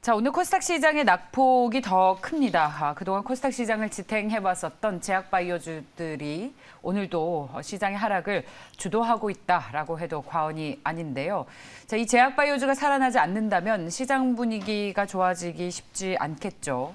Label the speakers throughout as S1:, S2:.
S1: 자, 오늘 코스닥 시장의 낙폭이 더 큽니다. 그동안 코스닥 시장을 지탱해왔었던 제약바이오주들이 오늘도 시장의 하락을 주도하고 있다라고 해도 과언이 아닌데요. 자, 이 제약바이오주가 살아나지 않는다면 시장 분위기가 좋아지기 쉽지 않겠죠.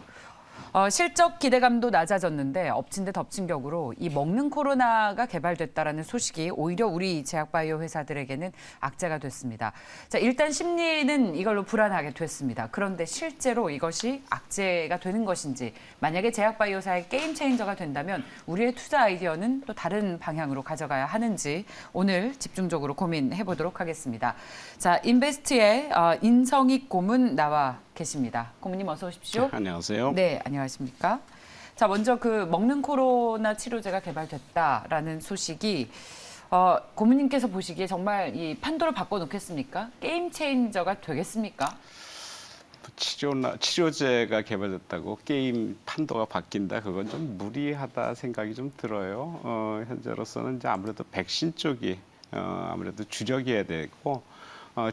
S1: 실적 기대감도 낮아졌는데 엎친 데 덮친 격으로 이 먹는 코로나가 개발됐다라는 소식이 오히려 우리 제약바이오 회사들에게는 악재가 됐습니다. 자, 일단 심리는 이걸로 불안하게 됐습니다. 그런데 실제로 이것이 악재가 되는 것인지, 만약에 제약바이오사의 게임 체인저가 된다면 우리의 투자 아이디어는 또 다른 방향으로 가져가야 하는지 오늘 집중적으로 고민해 보도록 하겠습니다. 자, 인베스트의 인성익 고문 나와 계십니다. 고문님 어서 오십시오.
S2: 안녕하세요.
S1: 네, 안녕하십니까. 자, 먼저 그 먹는 코로나 치료제가 개발됐다라는 소식이 고문님께서 보시기에 정말 이 판도를 바꿔놓겠습니까? 게임 체인저가 되겠습니까?
S2: 치료제가 개발됐다고 게임 판도가 바뀐다, 그건 좀 무리하다 생각이 좀 들어요. 현재로서는 이제 아무래도 백신 쪽이 아무래도 주력이어야 되고,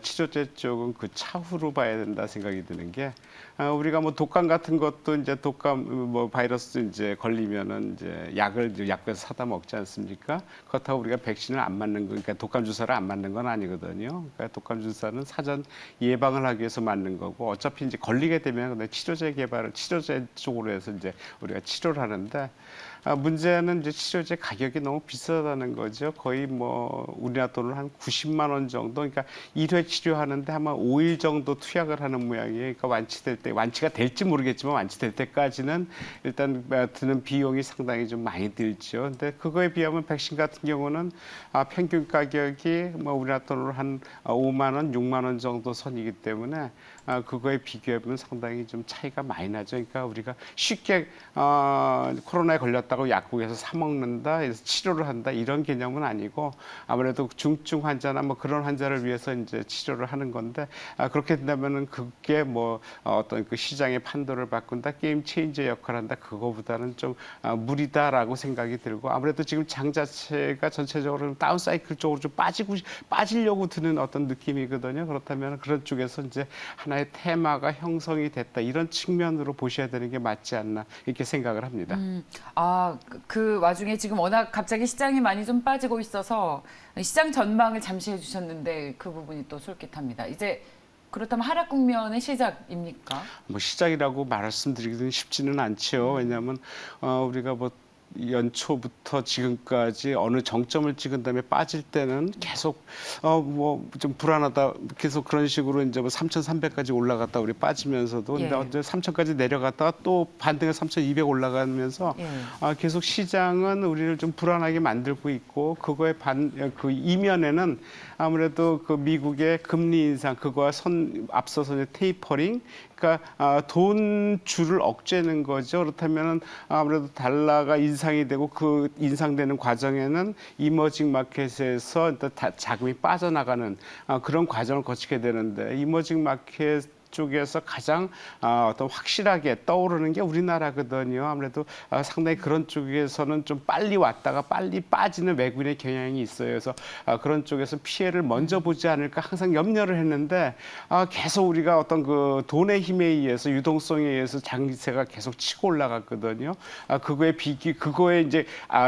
S2: 치료제 쪽은 그 차후로 봐야 된다 생각이 드는 게, 우리가 뭐 독감 같은 것도 이제 독감 뭐 바이러스 이제 걸리면은 이제 약국에서 사다 먹지 않습니까? 그렇다고 우리가 백신을 안 맞는 거, 그러니까 독감 주사를 안 맞는 건 아니거든요. 그러니까 독감 주사는 사전 예방을 하기 위해서 맞는 거고, 어차피 이제 걸리게 되면 근데 치료제 쪽으로 해서 이제 우리가 치료를 하는데, 문제는 이제 치료제 가격이 너무 비싸다는 거죠. 거의 뭐 우리나라 돈으로 한 90만 원 정도. 그러니까 1회 치료하는데 아마 5일 정도 투약을 하는 모양이에요. 그러니까 완치가 될지 모르겠지만 완치될 때까지는 일단 드는 비용이 상당히 좀 많이 들죠. 근데 그거에 비하면 백신 같은 경우는 평균 가격이 뭐 우리나라 돈으로 한 5만 원, 6만 원 정도 선이기 때문에 그거에 비교해보면 상당히 좀 차이가 많이 나죠. 그러니까 우리가 쉽게 코로나에 걸렸다고 약국에서 사 먹는다, 그래서 치료를 한다, 이런 개념은 아니고, 아무래도 중증 환자나 뭐 그런 환자를 위해서 이제 치료를 하는 건데, 그렇게 된다면은 그게 뭐 어떤 그 시장의 판도를 바꾼다, 게임 체인저 역할을 한다, 그거보다는 좀 무리다라고 생각이 들고, 아무래도 지금 장 자체가 전체적으로 다운 사이클 쪽으로 좀 빠지려고 드는 어떤 느낌이거든요. 그렇다면 그런 쪽에서 이제 하나의 테마가 형성이 됐다, 이런 측면으로 보셔야 되는 게 맞지 않나, 이렇게 생각을 합니다.
S1: 그 와중에 지금 워낙 갑자기 시장이 많이 좀 빠지고 있어서 시장 전망을 잠시 해주셨는데 그 부분이 또 솔깃합니다. 이제 그렇다면 하락 국면의 시작입니까?
S2: 뭐 시작이라고 말씀드리기는 쉽지는 않죠. 왜냐하면 우리가 뭐 연초부터 지금까지 어느 정점을 찍은 다음에 빠질 때는 계속 뭐 좀 불안하다, 계속 그런 식으로 이제 뭐 3,300까지 올라갔다 우리 빠지면서도, 근데 언제 3,000까지 내려갔다가 또 반등해 3,200 올라가면서 계속 시장은 우리를 좀 불안하게 만들고 있고, 그거의 그 이면에는 아무래도 그 미국의 금리 인상, 그거와 앞서서 테이퍼링, 그러니까 돈줄을 억제는 거죠. 그렇다면은 아무래도 달러가 인상이 되고, 그 인상되는 과정에는 이머징 마켓에서 일단 자금이 빠져나가는 그런 과정을 거치게 되는데, 이머징 마켓 쪽에서 가장 어떤 확실하게 떠오르는 게 우리나라거든요. 아무래도 상당히 그런 쪽에서는 좀 빨리 왔다가 빨리 빠지는 외국인의 경향이 있어요. 그래서 그런 쪽에서 피해를 먼저 보지 않을까 항상 염려를 했는데, 계속 우리가 어떤 그 돈의 힘에 의해서, 유동성에 의해서 장세가 계속 치고 올라갔거든요. 그거에 이제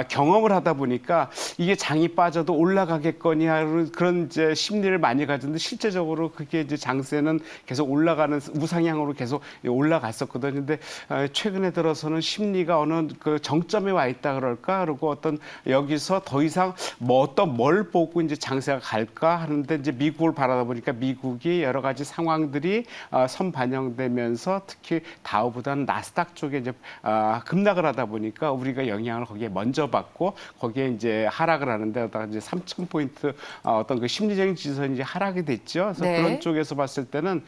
S2: 경험을 하다 보니까 이게 장이 빠져도 올라가겠거니 하는 그런 이제 심리를 많이 가졌는데, 실제적으로 그게 이제 장세는 계속 올라가는 우상향으로 계속 올라갔었거든요. 근데 최근에 들어서는 심리가 어느 그 정점에 와 있다 그럴까, 그리고 어떤 여기서 더 이상 뭘 보고 이제 장세가 갈까 하는데, 이제 미국을 바라다 보니까 미국이 여러 가지 상황들이 선반영되면서 특히 다우보다는 나스닥 쪽에 이제 급락을 하다 보니까 우리가 영향을 거기에 먼저 받고, 거기에 이제 하락을 하는데, 이제 3,000포인트 어떤 그 심리적인 지선이 이제 하락이 됐죠. 그래서 그런 쪽에서 봤을 때는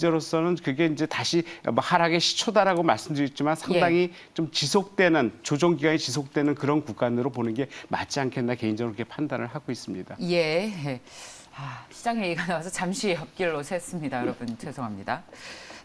S2: 현재로서는 그게 이제 다시 하락의 시초다라고 말씀드렸지만, 상당히 좀 조정 기간이 지속되는 그런 구간으로 보는 게 맞지 않겠나, 개인적으로 그렇게 판단을 하고 있습니다.
S1: 예. 시장 얘기가 나와서 잠시 옆길로 샜습니다. 여러분 죄송합니다.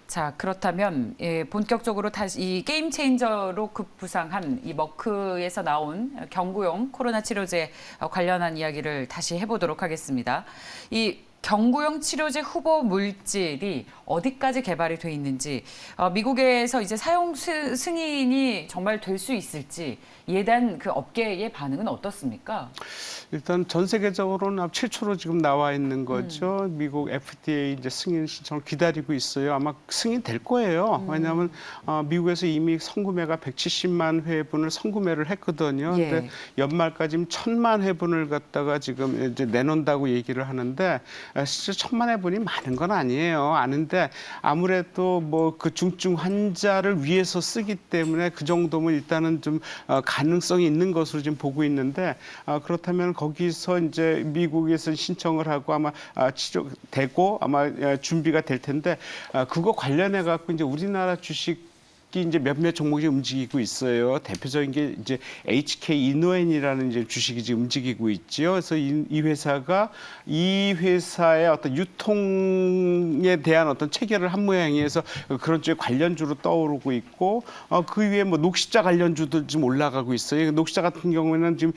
S1: 자, 그렇다면 본격적으로 다시 이 게임 체인저로 급부상한 이 머크에서 나온 경구용 코로나 치료제 관련한 이야기를 다시 해보도록 하겠습니다. 이 경구용 치료제 후보 물질이 어디까지 개발이 돼 있는지, 미국에서 이제 사용 승인이 정말 될 수 있을지 이에 대한 그 업계의 반응은 어떻습니까?
S2: 일단 전 세계적으로는 최초로 지금 나와 있는 거죠. 미국 FDA 이제 승인 신청을 기다리고 있어요. 아마 승인 될 거예요. 왜냐하면 미국에서 이미 선구매가 170만 회분을 선구매를 했거든요.
S1: 예.
S2: 근데 연말까지 1,000만 회분을 갖다가 지금 이제 내놓는다고 얘기를 하는데 실제 1,000만 회분이 많은 건 아니에요. 아는데 아무래도 뭐 그 중증 환자를 위해서 쓰기 때문에 그 정도면 일단은 좀 가능성이 있는 것으로 지금 보고 있는데 그렇다면 거기서 이제 미국에서 신청을 하고 아마 치료되고 아마 준비가 될 텐데 그거 관련해 갖고 이제 우리나라 주식 이제 몇몇 종목이 움직이고 있어요. 대표적인 게 이제 HK 이노엔이라는 이제 주식이 지금 움직이고 있죠. 그래서 이 회사가 이 회사의 어떤 유통에 대한 어떤 체결을 한 모양이어서 그런 쪽에 관련주로 떠오르고 있고 그 위에 뭐 녹십자 관련주도 지금 올라가고 있어요. 녹십자 같은 경우에는 지금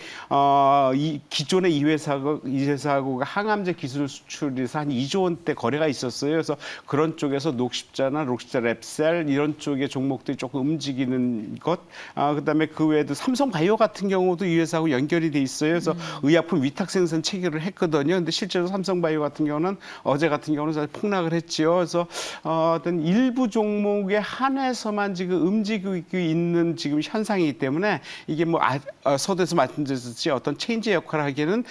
S2: 이 기존의 이 회사하고 항암제 기술 수출에서 한 2조 원대 거래가 있었어요. 그래서 그런 쪽에서 녹십자나 녹십자 랩셀 이런 쪽의 종목들이 조금 움직이는 것. 그다음에 그 외에도 삼성바이오 같은 경우도 이 회사하고 연결이 돼 있어요. 그래서 의약품 위탁 생산 체결을 했거든요. 근데 실제로 삼성바이오 같은 경우는 어제 같은 경우는 사실 폭락을 했지요. 그래서 어떤 일부 종목에 한해서만 지금 움직이고 있는 지금 현상이기 때문에 이게 뭐 서두에서 말씀드렸듯이 어떤 체인지 역할을 하기에는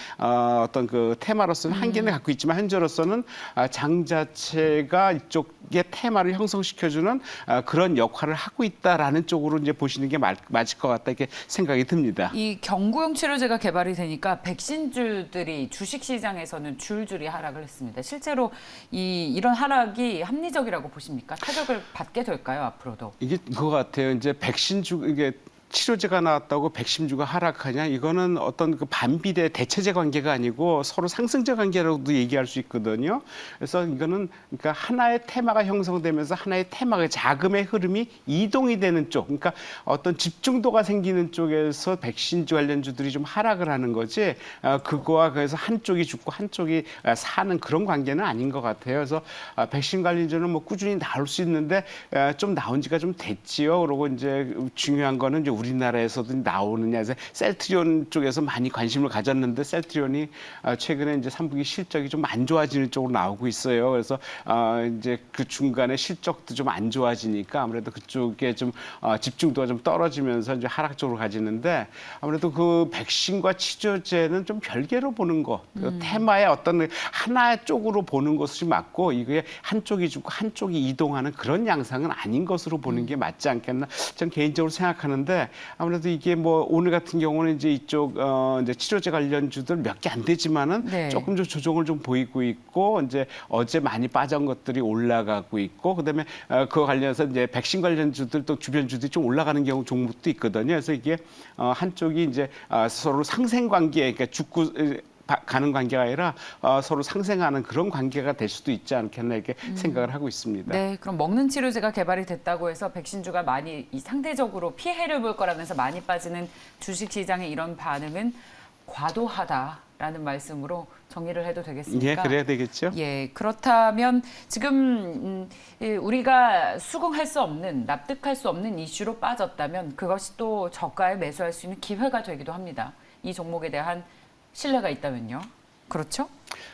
S2: 어떤 그 테마로서는 한계는 갖고 있지만 현재로서는 장 자체가 이쪽의 테마를 형성시켜주는 그런 역할을 하고 있다라는 쪽으로 이제 보시는 게 맞을 것 같다 이렇게 생각이 듭니다.
S1: 이 경구용 치료제가 개발이 되니까 백신주들이 주식 시장에서는 줄줄이 하락을 했습니다. 실제로 이런 하락이 합리적이라고 보십니까? 타격을 받게 될까요, 앞으로도?
S2: 이게 그거 같아요. 이제 백신주 이게 치료제가 나왔다고 백신주가 하락하냐? 이거는 어떤 그 반비례 대체제 관계가 아니고 서로 상승제 관계라고도 얘기할 수 있거든요. 그래서 이거는 그러니까 하나의 테마가 형성되면서 하나의 테마가 자금의 흐름이 이동이 되는 쪽, 그러니까 어떤 집중도가 생기는 쪽에서 백신주 관련주들이 좀 하락을 하는 거지. 그거와 그래서 한쪽이 죽고 한쪽이 사는 그런 관계는 아닌 것 같아요. 그래서 백신 관련주는 뭐 꾸준히 나올 수 있는데 좀 나온 지가 좀 됐지요. 그리고 이제 중요한 거는 이제 우리나라에서도 나오느냐 해서 셀트리온 쪽에서 많이 관심을 가졌는데 셀트리온이 최근에 이제 3분기 실적이 좀 안 좋아지는 쪽으로 나오고 있어요. 그래서 이제 그 중간에 실적도 좀 안 좋아지니까 아무래도 그쪽에 좀 집중도가 좀 떨어지면서 이제 하락 쪽으로 가지는데 아무래도 그 백신과 치료제는 좀 별개로 보는 거, 그 테마의 어떤 하나의 쪽으로 보는 것이 맞고 이게 한쪽이 죽고 한쪽이 이동하는 그런 양상은 아닌 것으로 보는 게 맞지 않겠나? 전 개인적으로 생각하는데 아무래도 이게 뭐 오늘 같은 경우는 이제 이쪽 이제 치료제 관련주들 몇 개 안 되지만은
S1: 네.
S2: 조금 좀 조정을 좀 보이고 있고 이제 어제 많이 빠진 것들이 올라가고 있고 그다음에 그거 관련해서 이제 백신 관련주들 또 주변주들이 좀 올라가는 경우 종목도 있거든요. 그래서 이게 한쪽이 이제 서로 상생 관계, 그러니까 죽고 가는 관계가 아니라 서로 상생하는 그런 관계가 될 수도 있지 않겠나 이렇게 생각을 하고 있습니다.
S1: 네, 그럼 먹는 치료제가 개발이 됐다고 해서 백신주가 많이 상대적으로 피해를 볼 거라면서 많이 빠지는 주식시장의 이런 반응은 과도하다라는 말씀으로 정리를 해도 되겠습니까?
S2: 예, 그래야 되겠죠.
S1: 예, 그렇다면 지금 우리가 수긍할 수 없는, 납득할 수 없는 이슈로 빠졌다면 그것이 또 저가에 매수할 수 있는 기회가 되기도 합니다. 이 종목에 대한 신뢰가 있다면요. 그렇죠?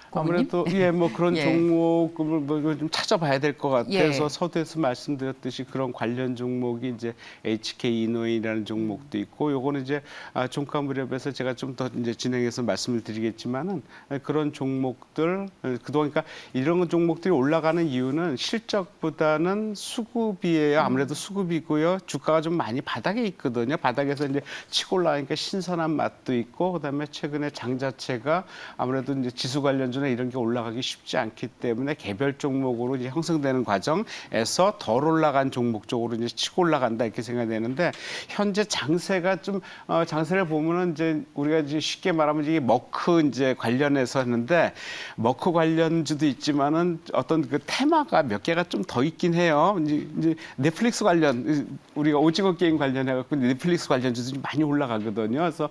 S1: 고객님?
S2: 아무래도 예, 뭐 그런
S1: 예.
S2: 종목을 뭐 좀 찾아봐야 될 것 같아요.
S1: 예.
S2: 그래서 서두에서 말씀드렸듯이 그런 관련 종목이 이제 HK 이노인이라는 종목도 있고, 요거는 이제 종가 무렵에서 제가 좀 더 이제 진행해서 말씀을 드리겠지만은 그런 종목들 그동안 그러니까 이런 종목들이 올라가는 이유는 실적보다는 수급이에요. 아무래도 수급이고요. 주가가 좀 많이 바닥에 있거든요. 바닥에서 이제 치고 올라가니까 신선한 맛도 있고, 그다음에 최근에 장 자체가 아무래도 이제 지수 관련주나 이런 게 올라가기 쉽지 않기 때문에 개별 종목으로 이제 형성되는 과정에서 덜 올라간 종목 쪽으로 이제 치고 올라간다 이렇게 생각되는데 현재 장세가 좀 장세를 보면은 이제 우리가 이제 쉽게 말하면 이게 머크 이제 관련해서 했는데 머크 관련주도 있지만은 어떤 그 테마가 몇 개가 좀 더 있긴 해요. 이제 넷플릭스 관련 우리가 오징어 게임 관련해 갖고 넷플릭스 관련주도 좀 많이 올라가거든요. 그래서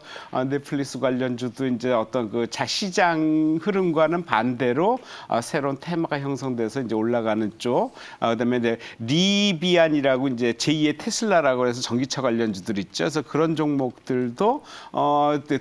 S2: 넷플릭스 관련주도 이제 어떤 그 시장 흐름과는 테마와는 반대로 새로운 테마가 형성돼서 이제 올라가는 쪽. 그다음에 이제 리비안이라고 이제 제2의 테슬라라고 해서 전기차 관련주들 있죠. 그래서 그런 종목들도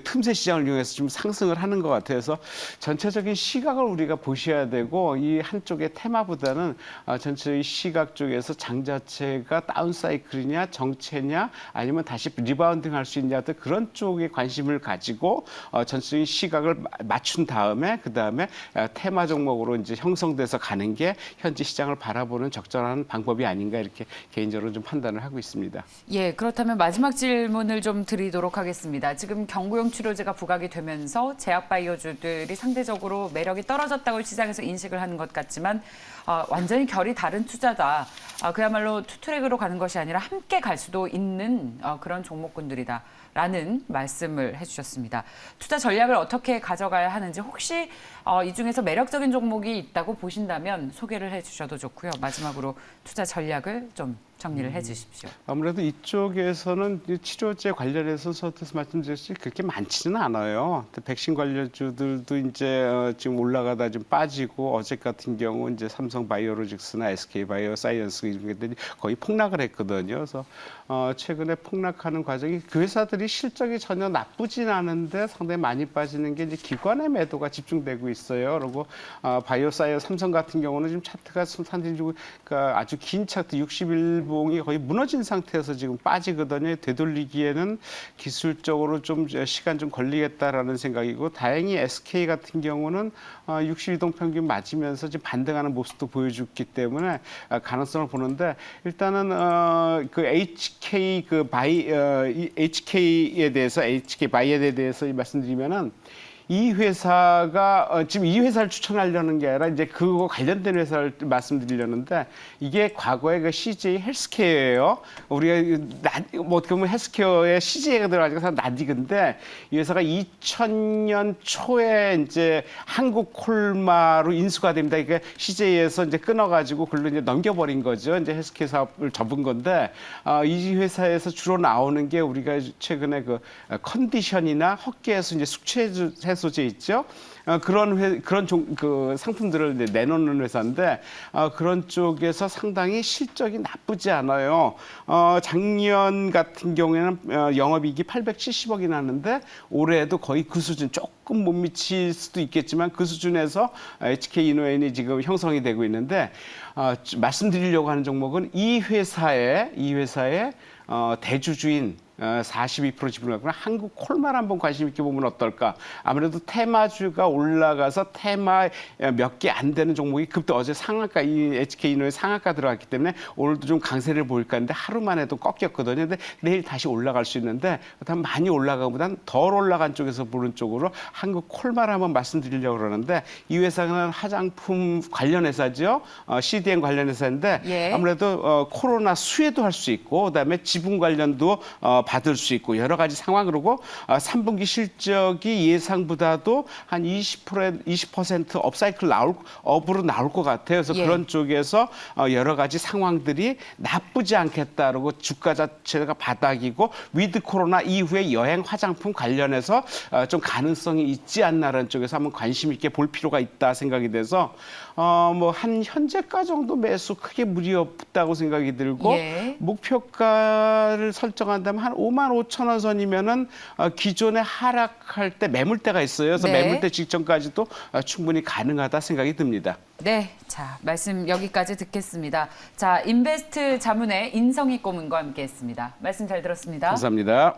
S2: 틈새 시장을 이용해서 좀 상승을 하는 것 같아요. 그래서 전체적인 시각을 우리가 보셔야 되고 이 한쪽의 테마보다는 전체의 시각 쪽에서 장 자체가 다운 사이클이냐 정체냐 아니면 다시 리바운딩 할 수 있냐 그런 쪽에 관심을 가지고 전체적인 시각을 맞춘 다음에 그다음에 테마 종목으로 이제 형성돼서 가는 게 현재 시장을 바라보는 적절한 방법이 아닌가 이렇게 개인적으로 좀 판단을 하고 있습니다.
S1: 예, 그렇다면 마지막 질문을 좀 드리도록 하겠습니다. 지금 경구용 치료제가 부각이 되면서 제약바이오주들이 상대적으로 매력이 떨어졌다고 시장에서 인식을 하는 것 같지만 완전히 결이 다른 투자다. 그야말로 투트랙으로 가는 것이 아니라 함께 갈 수도 있는 그런 종목군들이다라는 말씀을 해주셨습니다. 투자 전략을 어떻게 가져가야 하는지 혹시 이 중에서 매력적인 종목이 있다고 보신다면 소개를 해주셔도 좋고요. 마지막으로 투자 전략을 좀 정리를 해주십시오.
S2: 아무래도 이쪽에서는 치료제 관련해서 서두에서 말씀드렸듯이 그렇게 많지는 않아요. 백신 관련주들도 이제 지금 올라가다 좀 빠지고 어제 같은 경우 이제 삼성 바이오로직스나 SK 바이오사이언스 이런 것들이 거의 폭락을 했거든요. 그래서 최근에 폭락하는 과정이 그 회사들이 실적이 전혀 나쁘진 않은데 상당히 많이 빠지는 게 이제 기관의 매도가 집중되고 있어요. 그리고 바이오사이언 삼성 같은 경우는 지금 차트가 상당히 그러니까 아주 긴 차트 60일봉이 거의 무너진 상태에서 지금 빠지거든요. 되돌리기에는 기술적으로 좀 시간 좀 걸리겠다라는 생각이고 다행히 SK 같은 경우는 60일동 평균 맞으면서 지금 반등하는 모습도 보여줬기 때문에 가능성을 보는데 일단은 그 HK HK에 대해서 HK 바이오에 대해서 말씀드리면은 이 회사가 지금 이 회사를 추천하려는 게 아니라 이제 그거 관련된 회사를 말씀드리려는데 이게 과거에 그 CJ 헬스케어예요. 우리가 뭐 어떻게 보면 헬스케어에 CJ가 들어가지고 낯익은데 이 회사가 2000년 초에 이제 한국 콜마로 인수가 됩니다. 이게 CJ에서 이제 끊어가지고 글로 이제 넘겨버린 거죠. 이제 헬스케어 사업을 접은 건데 이 회사에서 주로 나오는 게 우리가 최근에 그 컨디션이나 헛개에서 이제 숙취 해소제 있죠. 그런 그 상품들을 이제 내놓는 회사인데 그런 쪽에서 상당히 실적이 나쁘지 않아요. 작년 같은 경우에는 영업이익이 870억이 나는데 올해도 거의 그 수준 조금 못 미칠 수도 있겠지만 그 수준에서 HK 이노엔이 지금 형성이 되고 있는데 말씀드리려고 하는 종목은 이 회사의 대주주인 42% 지분을 갖고 한국 콜만 한번 관심 있게 보면 어떨까? 아무래도 테마주가 올라가서 테마 몇 개 안 되는 종목이 그때 어제 상한가 이 HK이노의 상한가 들어갔기 때문에 오늘도 좀 강세를 보일까 했는데 하루만 해도 꺾였거든요. 근데 내일 다시 올라갈 수 있는데 그렇다면 많이 올라가보다는 덜 올라간 쪽에서 보는 쪽으로 한국 콜만 한번 말씀드리려고 그러는데 이 회사는 화장품 관련 회사죠. CDN 관련 회사인데
S1: 예.
S2: 아무래도 코로나 수혜도 할 수 있고 그다음에 지분 관련도 받을 수 있고 여러 가지 상황 그리고 3분기 실적이 예상보다도 한 20% 업사이클 업으로 나올 것 같아요. 그래서
S1: 예.
S2: 그런 쪽에서 여러 가지 상황들이 나쁘지 않겠다. 그리고 주가 자체가 바닥이고 위드 코로나 이후에 여행 화장품 관련해서 좀 가능성이 있지 않나라는 쪽에서 한번 관심 있게 볼 필요가 있다 생각이 돼서 뭐 한 현재가 정도 매수 크게 무리 없다고 생각이 들고
S1: 예.
S2: 목표가를 설정한다면 한 5만 5천 원 선이면은 기존에 하락할 때 매물대가 있어요. 그래서
S1: 네.
S2: 매물대 직전까지도 충분히 가능하다 생각이 듭니다.
S1: 네, 자 말씀 여기까지 듣겠습니다. 자 인베스트 자문의 인성희 고문과 함께했습니다. 말씀 잘 들었습니다.
S2: 감사합니다.